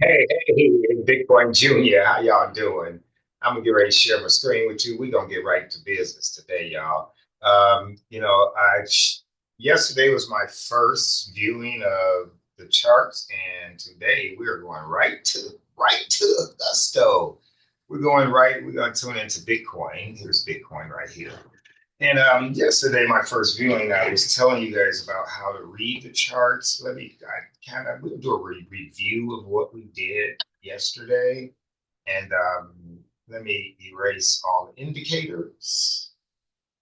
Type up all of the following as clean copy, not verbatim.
Hey, Bitcoin Jr., how y'all doing? I'm gonna get ready to share my screen with you. We're gonna get right to business today, y'all. Yesterday was my first viewing of the charts, and today we're going right to the gusto. We're going right. We're gonna tune into Bitcoin. Here's Bitcoin right here. And yesterday, my first viewing, I was telling you guys about how to read the charts. We'll do a review of what we did yesterday. And let me erase all the indicators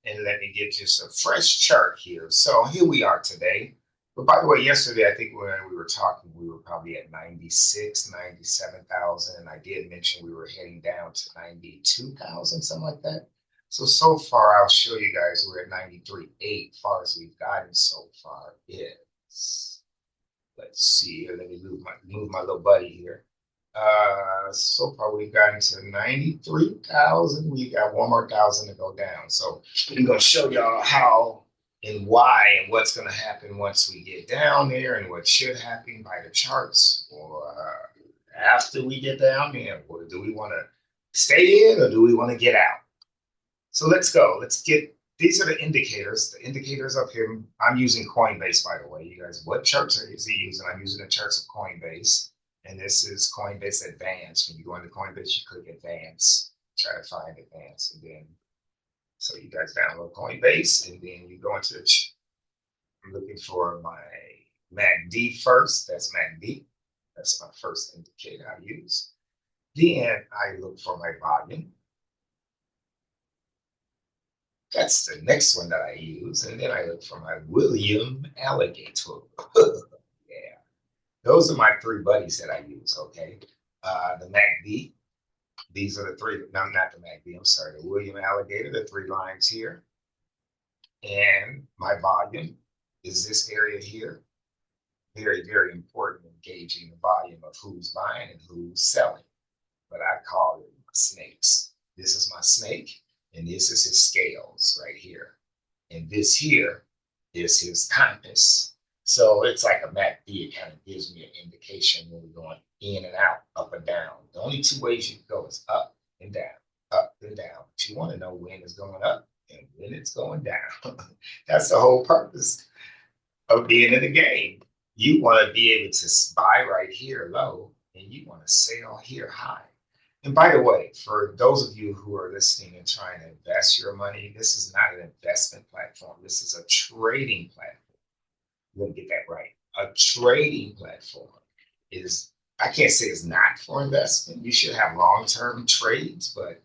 and let me get just a fresh chart here. So here we are today. But by the way, yesterday, I think when we were talking, we were probably at 96, 97,000. And I did mention we were heading down to 92,000, something like that. So far, I'll show you guys we're at 93.8. Far as we've gotten so far is, let's see here. Let me move my little buddy here. So far we've gotten to 93,000. We got one more thousand to go down. So I'm going to show y'all how and why and what's going to happen once we get down there and what should happen by the charts or after we get down there. Or do we want to stay in or do we want to get out? So let's go. These are the indicators. The indicators up here. I'm using Coinbase, by the way. You guys, what charts is he using? I'm using the charts of Coinbase. And this is Coinbase Advanced. When you go into Coinbase, you click Advanced, try to find Advanced. And then, so you guys download Coinbase, and then you go into I'm looking for my MACD first. That's MACD. That's my first indicator I use. Then I look for my volume. That's the next one that I use. And then I look for my William Alligator. Yeah. Those are my three buddies that I use, okay? The MACD, these are the three, no, not the MACD, I'm sorry, the William Alligator, the three lines here. And my volume is this area here. Very, very important in gauging the volume of who's buying and who's selling. But I call it snakes. This is my snake, and this is his scales right here. And this here is his compass. So it's like a MACD. It kind of gives me an indication when we're going in and out, up and down. The only two ways you can go is up and down, up and down. But you want to know when it's going up and when it's going down. That's the whole purpose of being in the game. You want to be able to buy right here low, and you want to sell here high. And by the way, for those of you who are listening and trying to invest your money, this is not an investment platform. This is a trading platform. Let me get that right. A trading platform is, I can't say it's not for investment. You should have long-term trades, but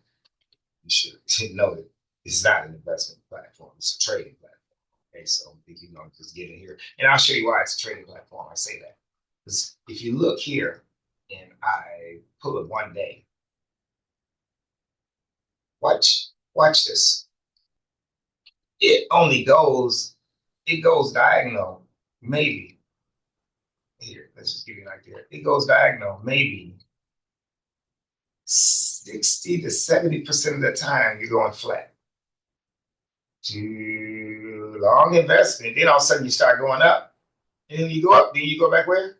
you should know that it's not an investment platform. It's a trading platform. Okay, so I think just get in here. And I'll show you why it's a trading platform. I say that. Because if you look here and I pull it one day, watch this. It goes diagonal, maybe. Here, let's just give you an idea. It goes diagonal, maybe 60 to 70% of the time you're going flat. Too long investment. Then all of a sudden you start going up. And then you go up, then you go back where?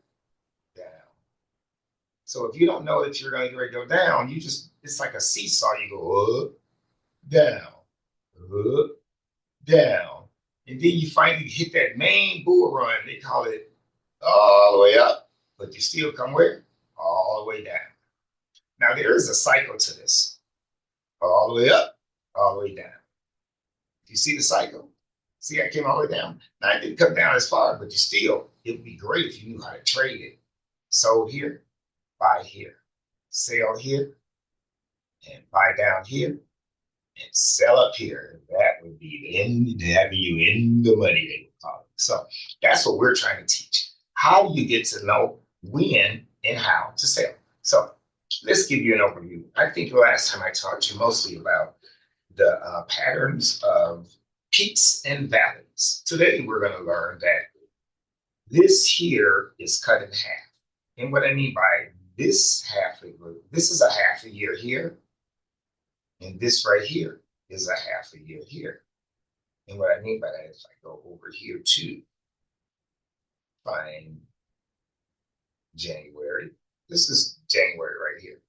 Down. So if you don't know that you're going to go down, it's like a seesaw. You go up, down, up, down. And then you finally hit that main bull run. They call it all the way up, but you still come where? All the way down. Now there is a cycle to this. All the way up, all the way down. You see the cycle? See, I came all the way down. Now I didn't come down as far, but it would be great if you knew how to trade it. Sold here, buy here. Sell here, and buy down here, and sell up here. That would be the end, have you in the money, they would call it. So that's what we're trying to teach. How do you get to know when and how to sell? So let's give you an overview. I think the last time I taught you mostly about the patterns of peaks and valleys. Today we're going to learn that this here is cut in half. And what I mean by this this is a half a year here, and this right here is a half a year here. And what I mean by that is I go over here to find January, This is January right here.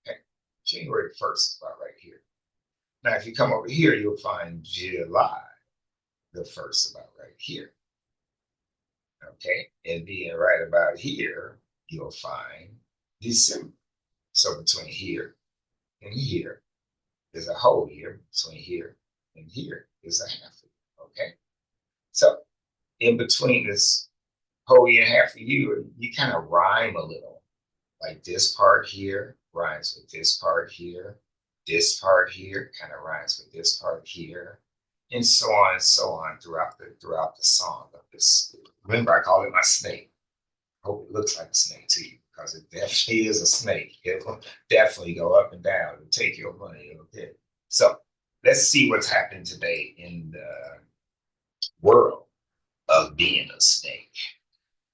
Okay. January 1st, about right here. Now, if you come over here, you'll find July the 1st, about right here. Okay. And being right about here, you'll find December. So between here and here is a whole year. Between here and here is a half a year. Okay. So in between this whole year and half a year, you kind of rhyme a little. Like this part here rhymes with this part here. This part here kind of rhymes with this part here, and so on throughout the song of this. Remember, I call it my snake. I hope it looks like a snake to you because it definitely is a snake. It will definitely go up and down and take your money. Okay. So let's see what's happening today in the world of being a snake.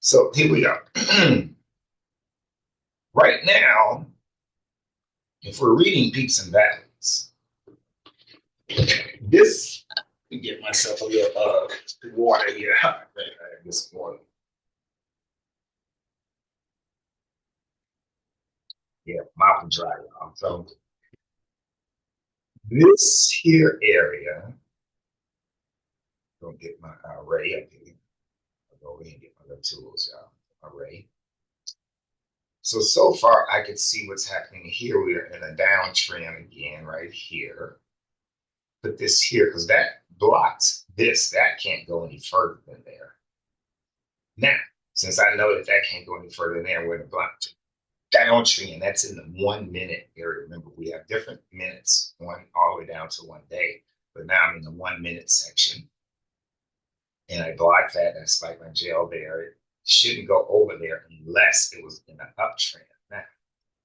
So here we go. Right now, if we're reading peaks and valleys, this, let me get myself a little water here. This water. Yeah, mouth dry. So this here area, don't get my array up here. I'll go over here and get my little tools, array. So far I can see what's happening here. We're in a downtrend again right here. Put this here because that blocks this. That can't go any further than there. Now, since I know that that can't go any further than there, we're in a block downtrend. That's in the 1 minute area. Remember, we have different minutes, one all the way down to 1 day. But now I'm in the 1 minute section. And I block that. I spike my gel there. It shouldn't go over there unless it was in an uptrend. Now,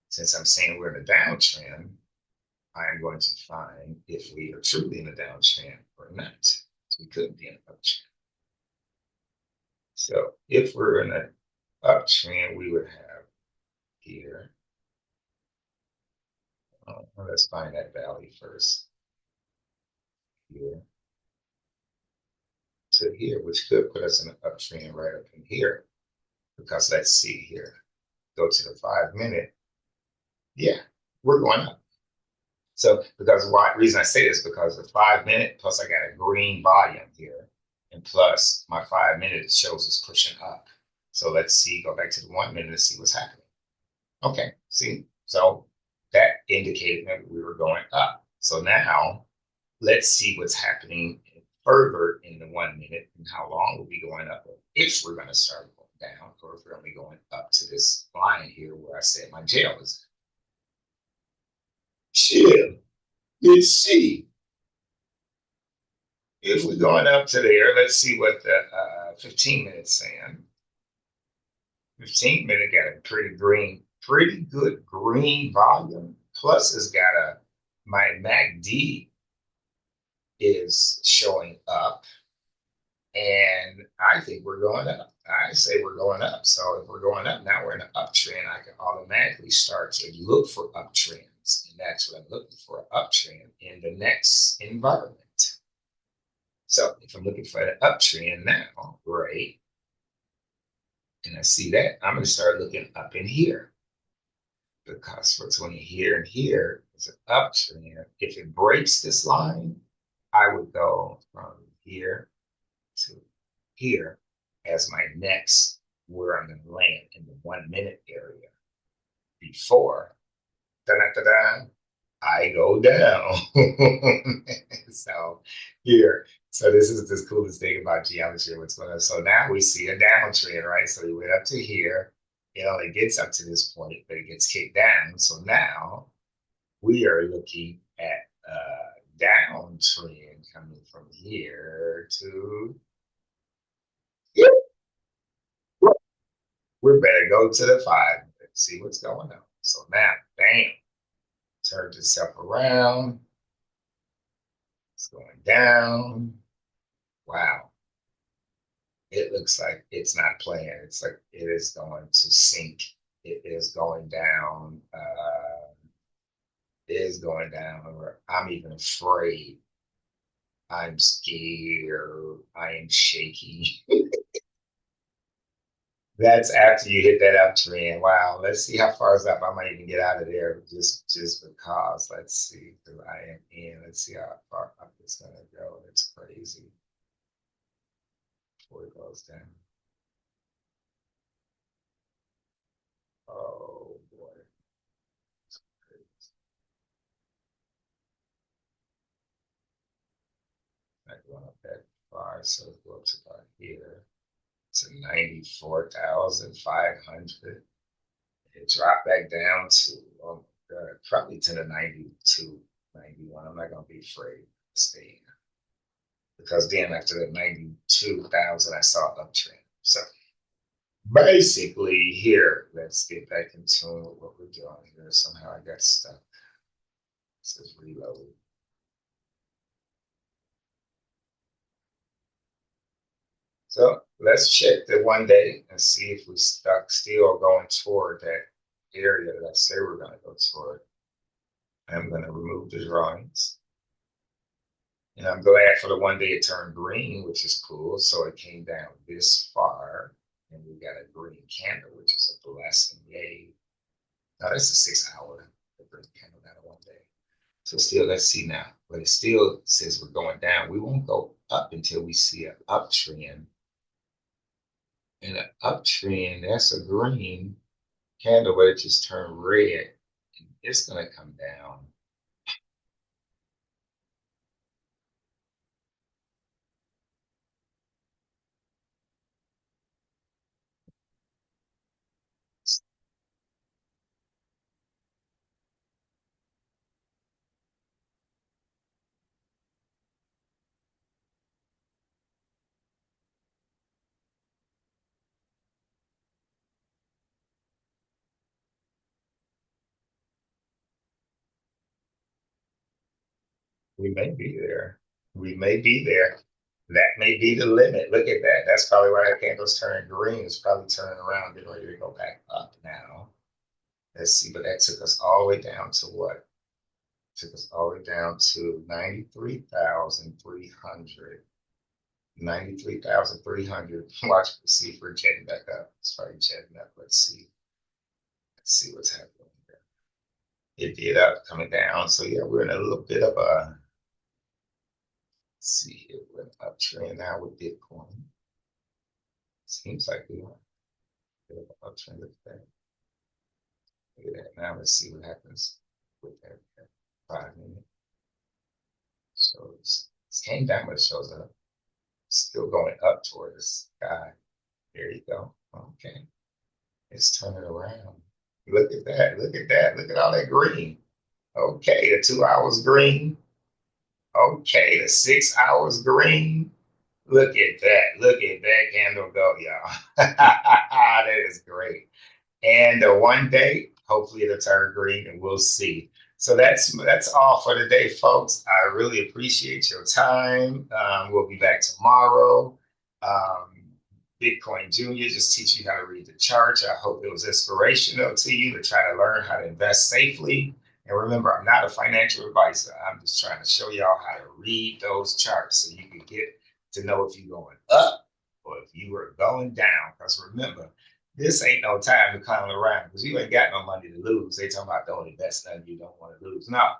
since I'm saying we're in a downtrend, I am going to find if we are truly in a downtrend or not. So we could be in an uptrend. So if we're in an uptrend, we would have here. Let's find that valley first. Here to here, which could put us in an uptrend right up in here. Because let's see here. Go to the 5 minute. Yeah, we're going up. So because why reason I say this because the 5 minute plus I got a green volume here, and plus my 5 minute shows us pushing up. So let's see, go back to the 1 minute and see what's happening. Okay, see, so that indicated that we were going up. So now let's see what's happening further in the 1 minute and how long we'll be going up if we're going to start going down or if we're only going up to this line here where I said my jail is. Chill. Let's see. If we're going up to there, let's see what the 15 minutes saying. 15 minute got a pretty good green volume. Plus, it's got my MACD is showing up, and I think we're going up. I say we're going up. So if we're going up, now we're in an uptrend. I can automatically start to look for uptrends, and that's what I'm looking for, an uptrend in the next environment. So if I'm looking for an uptrend now, right, and I see that, I'm going to start looking up in here because between here and here is an uptrend. If it breaks this line, I would go from here to here as my next where I'm going to land in the 1 minute area before da-da-da-da, I go down. So here, so this is the coolest thing about geometry. What's going on? So now we see a downtrend, right? So we went up to here. It only gets up to this point, but it gets kicked down. So now we are looking at a downtrend coming from here to here. We better go to the 5 and see what's going on. So now, bam, turned itself around. It's going down. Wow. It looks like it's not playing. It's like it is going to sink. It is going down. It is going down. I'm even afraid. I'm scared. I am shaky. That's after you hit that uptrend. Wow. Let's see how far is up. I might even get out of there just because. Let's see. Because I am in. Let's see how far up it's gonna go. It's crazy before it goes down. Oh boy. Not going up that far, so it goes about here to 94,500. It dropped back down to, oh my God, probably to the 92, 91. I'm not going to be afraid to stay in because then after the 92,000, I saw uptrend. So basically, here, let's get back in tune with what we're doing here. Somehow I got stuck. It says reload. So let's check the 1 day and see if we stuck still going toward that area that I say we're going to go toward. I'm going to remove the drawings. And I'm glad for the 1 day it turned green, which is cool. So it came down this far, and we got a green candle, which is a blessing. Yay. Now that's a 6 hour green candle, not a 1 day. So still, let's see now. But it still says we're going down. We won't go up until we see an uptrend. And an uptrend, that's a green candle, but it just turned red. And it's gonna come down. We may be there. We may be there. That may be the limit. Look at that. That's probably why that candle's turning green. It's probably turning around, getting ready to go back up now. Let's see, but that took us all the way down to what? Took us all the way down to 93,300. 93,300. Watch, see if we're jetting back up. It's probably jetting up. Let's see. Let's see what's happening here. It did up, coming down. So yeah, we're in a little bit of a, let's see here, we're in an uptrend now with Bitcoin. Seems like we are a bit of an uptrend with that. Look at that. Now let's see what happens with that 5 minute. So it's came down, but it shows up. Still going up toward the sky. There you go. Okay. It's turning around. Look at that. Look at that. Look at all that green. Okay, the 2 hours green. Okay, the 6 hours green. Look at that. Look at that candle go, y'all. That is great. And the 1 day, hopefully it'll turn green and we'll see. So that's all for today, folks. I really appreciate your time. We'll be back tomorrow. Um, Bitcoinjr just teach you how to read the charts. I hope it was inspirational to you to try to learn how to invest safely. And remember, I'm not a financial advisor. I'm just trying to show y'all how to read those charts so you can get to know if you're going up or if you are going down. Because remember, this ain't no time to clown around because you ain't got no money to lose. They talking about don't invest nothing you don't want to lose. No,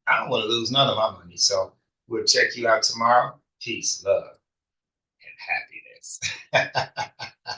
I don't want to lose none of my money. So we'll check you out tomorrow. Peace, love, and happiness.